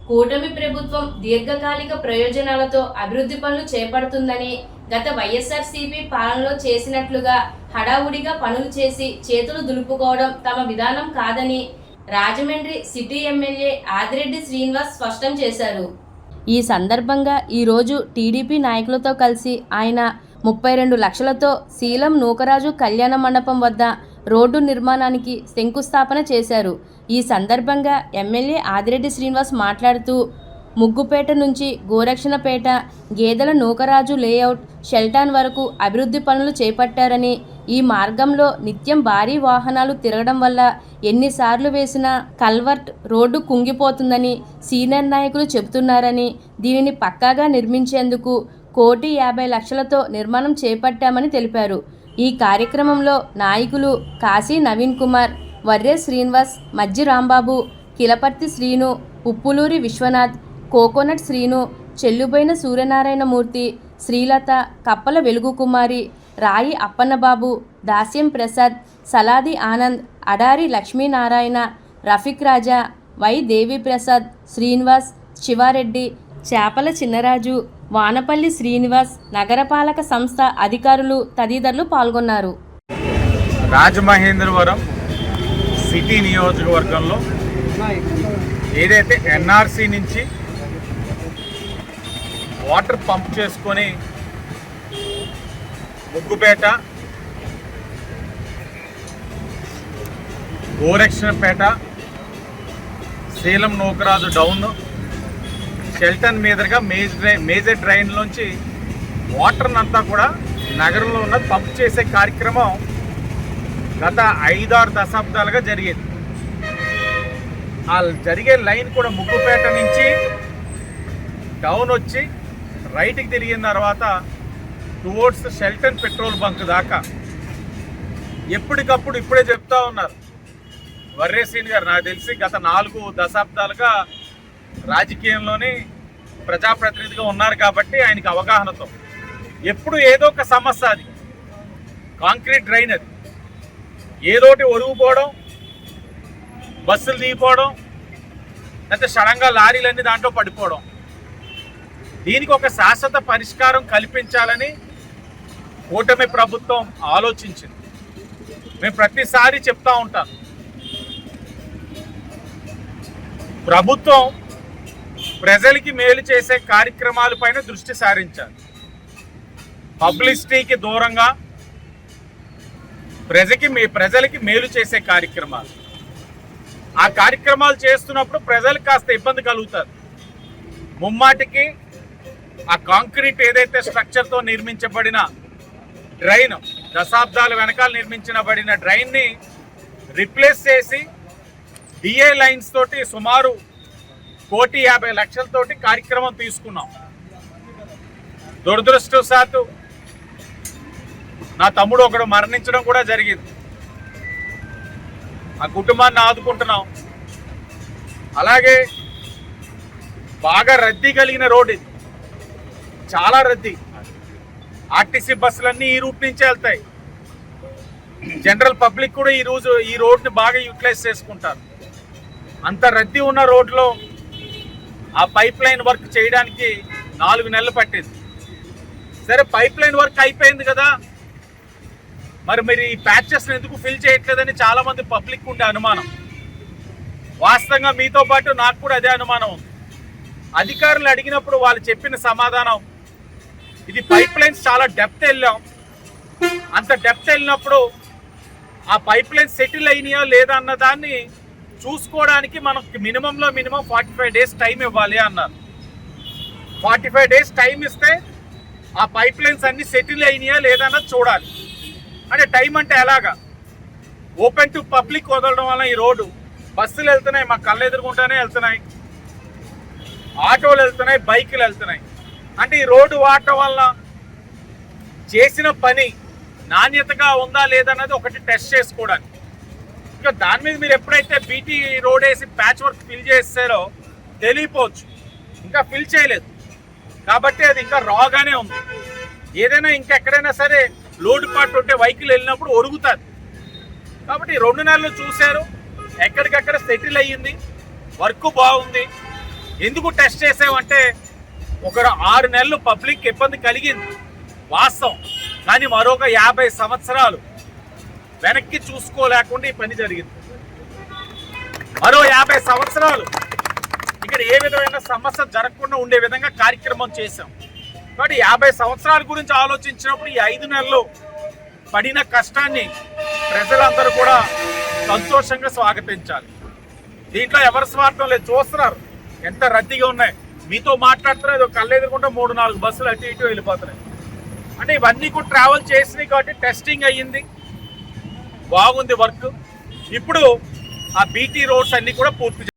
కూటమి ప్రభుత్వం దీర్ఘకాలిక ప్రయోజనాలతో అభివృద్ధి పనులు చేపడుతుందని, గత వైఎస్ఆర్సీపీ పాలనలో చేసినట్లుగా హడావుడిగా పనులు చేసి చేతులు దులుపుకోవడం తమ విధానం కాదని రాజమండ్రి సిటీ ఎమ్మెల్యే ఆదిరెడ్డి శ్రీనివాస్ స్పష్టం చేశారు. ఈ సందర్భంగా ఈరోజు టీడీపీ నాయకులతో కలిసి ఆయన 32 లక్షలతో శీలం నూకరాజు కళ్యాణ మండపం వద్ద రోడ్డు నిర్మాణానికి శంకుస్థాపన చేశారు. ఈ సందర్భంగా ఎమ్మెల్యే ఆదిరెడ్డి శ్రీనివాస్ మాట్లాడుతూ, ముగ్గుపేట నుంచి గోరక్షణపేట, గేదెల నూకరాజు లేఅవుట్, షెల్టాన్ వరకు అభివృద్ధి పనులు చేపట్టారని, ఈ మార్గంలో నిత్యం భారీ వాహనాలు తిరగడం వల్ల ఎన్నిసార్లు వేసిన కల్వర్ట్ రోడ్డు కుంగిపోతుందని సీనియర్ నాయకులు చెబుతున్నారని, దీనిని పక్కాగా నిర్మించేందుకు 1,50,00,000తో నిర్మాణం చేపట్టామని తెలిపారు. ఈ కార్యక్రమంలో నాయకులు కాశీ నవీన్ కుమార్, వర్రే శ్రీనివాస్, మజ్జి రాంబాబు, కిలపర్తి శ్రీను, ఉప్పులూరి విశ్వనాథ్, కోకోనట్ శ్రీను, చెల్లుబైన సూర్యనారాయణమూర్తి, శ్రీలత, కప్పల వెలుగు కుమారి, రాయి అప్పన్నబాబు, దాస్యం ప్రసాద్, సలాది ఆనంద్, అడారి లక్ష్మీనారాయణ, రఫీక్ రాజా, వై దేవిప్రసాద్, శ్రీనివాస్, శివారెడ్డి, చేపల చిన్నరాజు, వానపల్లి శ్రీనివాస్, నగరపాలక సంస్థ అధికారులు తదితరులు పాల్గొన్నారు. రాజమహేంద్రవరం సిటీ నియోజకవర్గంలో ఏదైతే ఎన్ఆర్సీ నుంచి వాటర్ పంప్ చేసుకొని ముగ్గుపేట, గోరక్షణపేట, శీలం నూకరాజు డౌన్, షెల్టన్ మీదుగా మేజర్ డ్రైన్లోంచి వాటర్ని అంతా కూడా నగరంలో ఉన్న పంప్ చేసే కార్యక్రమం గత 5-6 దశాబ్దాలుగా జరిగేది. ఆ జరిగే లైన్ కూడా ముగ్గుపేట నుంచి డౌన్ వచ్చి రైట్కి తిరిగిన తర్వాత టువర్డ్స్ షెల్టన్ పెట్రోల్ బంక్ దాకా ఎప్పటికప్పుడు ఇప్పుడే చెప్తా ఉన్నారు వర్రేసీన్ గారు. నాకు తెలిసి గత 4 దశాబ్దాలుగా రాజకీయంలోని ప్రజాప్రతినిధిగా ఉన్నారు కాబట్టి ఆయనకి అవగాహనతో ఎప్పుడు ఏదో ఒక సమస్య, అది కాంక్రీట్ డ్రైన్, అది ఏదోటి ఒరుగుపోవడం, బస్సులు దిగిపోవడం, లేకపోతే సడన్గా లారీలన్నీ దాంట్లో పడిపోవడం. దీనికి ఒక శాశ్వత పరిష్కారం కల్పించాలని కూటమి ప్రభుత్వం ఆలోచించింది. మేము ప్రతిసారి చెప్తా ఉంటాం, ప్రభుత్వం ప్రజలకి మేలు చేసే కార్యక్రమాలపైన దృష్టి సారించాలి. పబ్లిసిటీకి దూరంగా ప్రజలకి మేలు చేసే కార్యక్రమాలు, ఆ కార్యక్రమాలు చేస్తున్నప్పుడు ప్రజలకు కాస్త ఇబ్బంది కలుగుతుంది. ముమ్మాటికి ఆ కాంక్రీట్ ఏదైతే స్ట్రక్చర్తో నిర్మించబడిన డ్రైన్, దశాబ్దాల వెనకాల నిర్మించబడిన డ్రైన్ని రిప్లేస్ చేసి డిఏ లైన్స్ తోటి సుమారు 1,50,00,000తోటి కార్యక్రమం తీసుకున్నాం. దురదృష్టవశాత్తు నా తమ్ముడు ఒకడు మరణించడం కూడా జరిగింది. ఆ కుటుంబాన్ని ఆదుకుంటున్నాం. అలాగే బాగా రద్దీ కలిగిన రోడ్ ఇది, చాలా రద్దీ. ఆర్టీసీ బస్సులన్నీ ఈ రూట్ నుంచే వెళ్తాయి. జనరల్ పబ్లిక్ కూడా ఈ రోడ్ని బాగా యూటిలైజ్ చేసుకుంటారు. అంత రద్దీ ఉన్న రోడ్లో ఆ పైప్ లైన్ వర్క్ చేయడానికి 4 నెలలు పట్టింది. సరే, పైప్ లైన్ వర్క్ అయిపోయింది కదా, మరి ఈ ప్యాచెస్ని ఎందుకు ఫిల్ చేయట్లేదని చాలామంది పబ్లిక్ ఉండే అనుమానం. వాస్తవంగా మీతో పాటు నాకు కూడా అదే అనుమానం ఉంది. అధికారులు అడిగినప్పుడు వాళ్ళు చెప్పిన సమాధానం, ఇది పైప్ లైన్స్ చాలా డెప్త్ వెళ్ళాం, అంత డెప్త్ వెళ్ళినప్పుడు ఆ పైప్ లైన్ సెటిల్ అయినాయా లేదా అన్న దాన్ని చూసుకోవడానికి మనకు మినిమం 45 డేస్ టైం ఇవ్వాలి అన్నారు. 45 డేస్ టైం ఇస్తే ఆ పైప్ లైన్స్ అన్ని సెటిల్ అయినాయా లేదా అన్నది చూడాలి. అంటే టైం అంటే ఎలాగా, ఓపెన్ టు పబ్లిక్ వదలడం వల్ల ఈ రోడ్డు బస్సులు వెళ్తున్నాయి, మా కళ్ళ ఎదురుకుంటానే వెళ్తున్నాయి, ఆటోలు వెళ్తున్నాయి, బైకులు వెళ్తున్నాయి. అంటే ఈ రోడ్డు వాడటం వల్ల చేసిన పని నాణ్యతగా ఉందా లేదన్నది ఒకటి టెస్ట్ చేసుకోవడానికి. ఇంకా దాని మీద మీరు ఎప్పుడైతే బీటీ రోడ్ వేసి ప్యాచ్ వర్క్ ఫిల్ చేస్తారో తెలియపోవచ్చు, ఇంకా ఫిల్ చేయలేదు కాబట్టి అది ఇంకా రాగానే ఉంది. ఏదైనా ఇంకెక్కడైనా సరే లోడ్ పార్ట్ ఉంటే వెహికల్ వెళ్ళినప్పుడు ఒరుగుతుంది. కాబట్టి 2 నెలలు చూశారు, ఎక్కడికక్కడ సెటిల్ అయ్యింది, వర్క్ బాగుంది. ఎందుకు టెస్ట్ చేసామంటే ఒక 6 నెలలు పబ్లిక్ ఇబ్బంది కలిగింది వాస్తవం, కానీ మరొక 50 సంవత్సరాలు వెనక్కి చూసుకోలేకుండా ఈ పని జరిగింది. మరో 50 సంవత్సరాలు ఇక్కడ ఏ విధమైన సమస్య జరగకుండా ఉండే విధంగా కార్యక్రమం చేశాం. కాబట్టి 50 సంవత్సరాల గురించి ఆలోచించినప్పుడు ఈ 5 నెలలు పడిన కష్టాన్ని ప్రజలందరూ కూడా సంతోషంగా స్వాగతించాలి. దీంట్లో ఎవరి స్వార్థం లేదు. చూస్తున్నారు ఎంత రద్దీగా ఉన్నాయి. మీతో మాట్లాడుతున్నారు, ఏదో కళ్ళు ఎదురుకుంటే 3-4 బస్సులు అటు ఇటు వెళ్ళిపోతున్నాయి. అంటే ఇవన్నీ కూడా ట్రావెల్ చేసినాయి కాబట్టి టెస్టింగ్ అయ్యింది, బాగుంది వర్క్. ఇప్పుడు ఆ బీటీ రోడ్స్ అన్ని కూడా పూర్తి